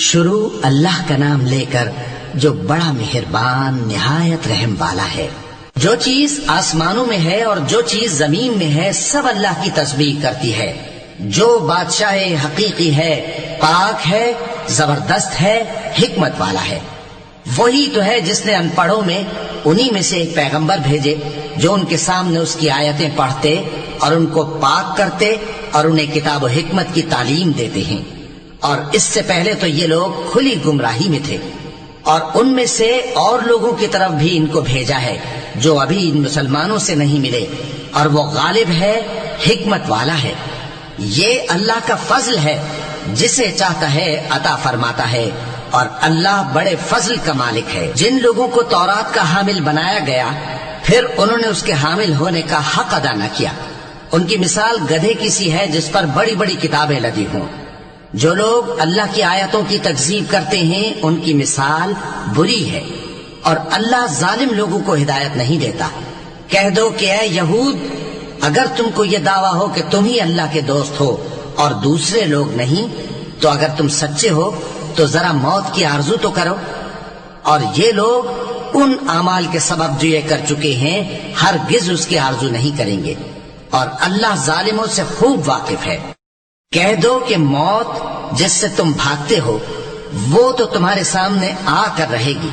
شروع اللہ کا نام لے کر جو بڑا مہربان نہایت رحم والا ہے۔ جو چیز آسمانوں میں ہے اور جو چیز زمین میں ہے سب اللہ کی تسبیح کرتی ہے۔ جو بادشاہ حقیقی ہے، پاک ہے، زبردست ہے، حکمت والا ہے۔ وہی تو ہے جس نے ان پڑھوں میں انہی میں سے ایک پیغمبر بھیجے جو ان کے سامنے اس کی آیتیں پڑھتے اور ان کو پاک کرتے اور انہیں کتاب و حکمت کی تعلیم دیتے ہیں۔ اور اس سے پہلے تو یہ لوگ کھلی گمراہی میں تھے، اور ان میں سے اور لوگوں کی طرف بھی ان کو بھیجا ہے جو ابھی ان مسلمانوں سے نہیں ملے، اور وہ غالب ہے، حکمت والا ہے۔ یہ اللہ کا فضل ہے، جسے چاہتا ہے عطا فرماتا ہے، اور اللہ بڑے فضل کا مالک ہے۔ جن لوگوں کو تورات کا حامل بنایا گیا پھر انہوں نے اس کے حامل ہونے کا حق ادا نہ کیا، ان کی مثال گدھے کی سی ہے جس پر بڑی بڑی کتابیں لگی ہوں۔ جو لوگ اللہ کی آیتوں کی تکذیب کرتے ہیں ان کی مثال بری ہے، اور اللہ ظالم لوگوں کو ہدایت نہیں دیتا۔ کہہ دو کہ اے یہود، اگر تم کو یہ دعویٰ ہو کہ تم ہی اللہ کے دوست ہو اور دوسرے لوگ نہیں، تو اگر تم سچے ہو تو ذرا موت کی آرزو تو کرو۔ اور یہ لوگ ان اعمال کے سبب جو یہ کر چکے ہیں ہرگز اس کی آرزو نہیں کریں گے، اور اللہ ظالموں سے خوب واقف ہے۔ کہہ دو کہ موت جس سے تم بھاگتے ہو وہ تو تمہارے سامنے آ کر رہے گی،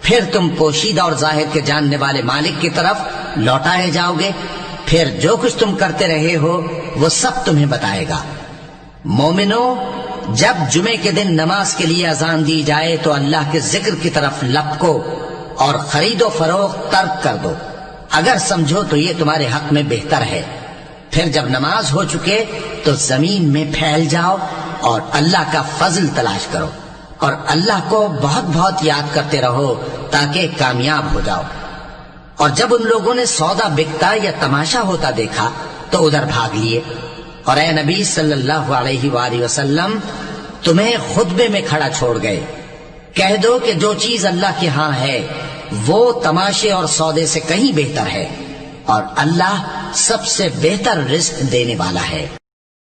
پھر تم پوشیدہ اور ظاہر کے جاننے والے مالک کی طرف لوٹائے جاؤ گے، پھر جو کچھ تم کرتے رہے ہو وہ سب تمہیں بتائے گا۔ مومنو، جب جمعے کے دن نماز کے لیے اذان دی جائے تو اللہ کے ذکر کی طرف لپکو اور خرید و فروخت ترک کر دو، اگر سمجھو تو یہ تمہارے حق میں بہتر ہے۔ پھر جب نماز ہو چکے تو زمین میں پھیل جاؤ اور اللہ کا فضل تلاش کرو، اور اللہ کو بہت بہت یاد کرتے رہو تاکہ کامیاب ہو جاؤ۔ اور جب ان لوگوں نے سودا بکتا یا تماشا ہوتا دیکھا تو ادھر بھاگ لیے، اور اے نبی صلی اللہ علیہ وآلہ وسلم تمہیں خطبے میں کھڑا چھوڑ گئے۔ کہہ دو کہ جو چیز اللہ کے ہاں ہے وہ تماشے اور سودے سے کہیں بہتر ہے، اور اللہ سب سے بہتر رزق دینے والا ہے۔